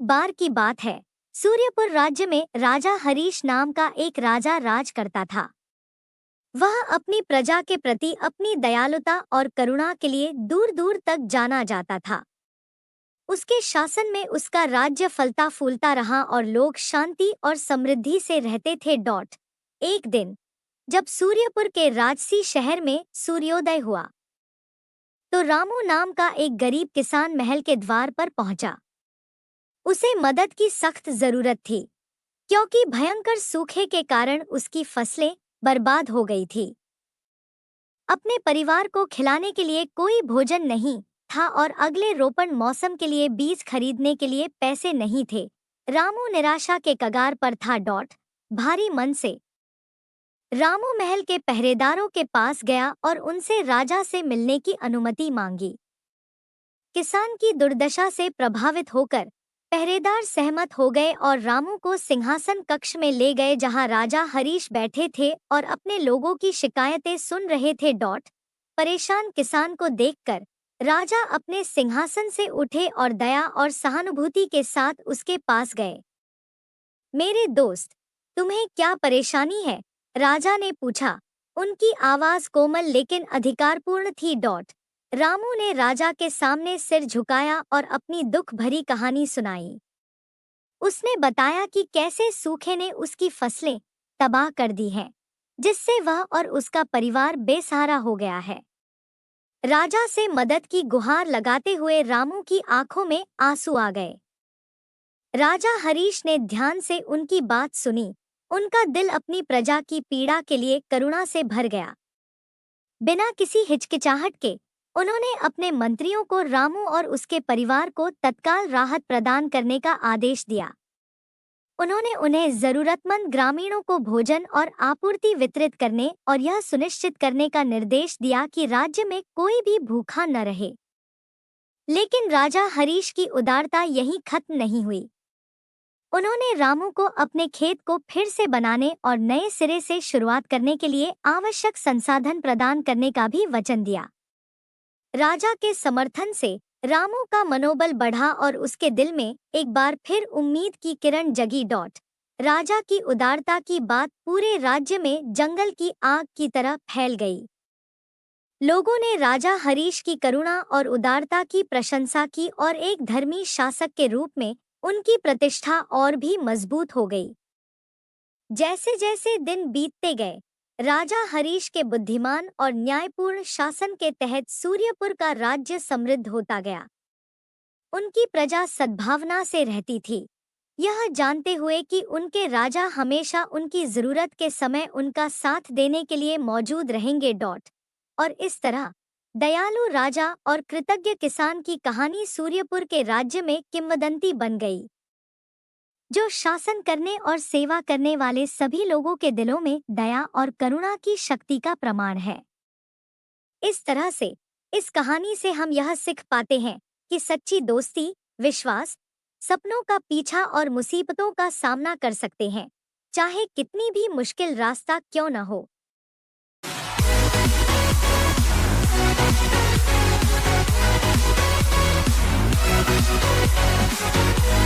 बार की बात है। सूर्यपुर राज्य में राजा हरीश नाम का एक राजा राज करता था। वह अपनी प्रजा के प्रति अपनी दयालुता और करुणा के लिए दूर दूर तक जाना जाता था। उसके शासन में उसका राज्य फलता फूलता रहा और लोग शांति और समृद्धि से रहते थे। एक दिन जब सूर्यपुर के राजसी शहर में सूर्योदय हुआ तो रामू नाम का एक गरीब किसान महल के द्वार पर पहुंचा। उसे मदद की सख्त जरूरत थी, क्योंकि भयंकर सूखे के कारण उसकी फसलें बर्बाद हो गई थी। अपने परिवार को खिलाने के लिए कोई भोजन नहीं था और अगले रोपण मौसम के लिए बीज खरीदने के लिए पैसे नहीं थे। रामू निराशा के कगार पर था। भारी मन से रामू महल के पहरेदारों के पास गया और उनसे राजा से मिलने की अनुमति मांगी। किसान की दुर्दशा से प्रभावित होकर पहरेदार सहमत हो गए और रामू को सिंहासन कक्ष में ले गए, जहां राजा हरीश बैठे थे और अपने लोगों की शिकायतें सुन रहे थे। परेशान किसान को देखकर राजा अपने सिंहासन से उठे और दया और सहानुभूति के साथ उसके पास गए। मेरे दोस्त, तुम्हें क्या परेशानी है? राजा ने पूछा। उनकी आवाज कोमल लेकिन अधिकारपूर्ण थी। रामू ने राजा के सामने सिर झुकाया और अपनी दुख भरी कहानी सुनाई। उसने बताया कि कैसे सूखे ने उसकी फसलें तबाह कर दी हैं, जिससे वह और उसका परिवार बेसहारा हो गया है। राजा से मदद की गुहार लगाते हुए रामू की आंखों में आंसू आ गए। राजा हरीश ने ध्यान से उनकी बात सुनी। उनका दिल अपनी प्रजा की पीड़ा के लिए करुणा से भर गया। बिना किसी हिचकिचाहट के उन्होंने अपने मंत्रियों को रामू और उसके परिवार को तत्काल राहत प्रदान करने का आदेश दिया। उन्होंने उन्हें जरूरतमंद ग्रामीणों को भोजन और आपूर्ति वितरित करने और यह सुनिश्चित करने का निर्देश दिया कि राज्य में कोई भी भूखा न रहे। लेकिन राजा हरीश की उदारता यहीं खत्म नहीं हुई। उन्होंने रामू को अपने खेत को फिर से बनाने और नए सिरे से शुरुआत करने के लिए आवश्यक संसाधन प्रदान करने का भी वचन दिया। राजा के समर्थन से रामू का मनोबल बढ़ा और उसके दिल में एक बार फिर उम्मीद की किरण जगी। राजा की उदारता की बात पूरे राज्य में जंगल की आग की तरह फैल गई। लोगों ने राजा हरीश की करुणा और उदारता की प्रशंसा की और एक धर्मी शासक के रूप में उनकी प्रतिष्ठा और भी मजबूत हो गई। जैसे जैसे दिन बीतते गए, राजा हरीश के बुद्धिमान और न्यायपूर्ण शासन के तहत सूर्यपुर का राज्य समृद्ध होता गया। उनकी प्रजा सद्भावना से रहती थी, यह जानते हुए कि उनके राजा हमेशा उनकी जरूरत के समय उनका साथ देने के लिए मौजूद रहेंगे। और इस तरह दयालु राजा और कृतज्ञ किसान की कहानी सूर्यपुर के राज्य में किंवदंती बन गई, जो शासन करने और सेवा करने वाले सभी लोगों के दिलों में दया और करुणा की शक्ति का प्रमाण है। इस तरह से इस कहानी से हम यह सीख पाते हैं कि सच्ची दोस्ती, विश्वास, सपनों का पीछा और मुसीबतों का सामना कर सकते हैं, चाहे कितनी भी मुश्किल रास्ता क्यों न हो।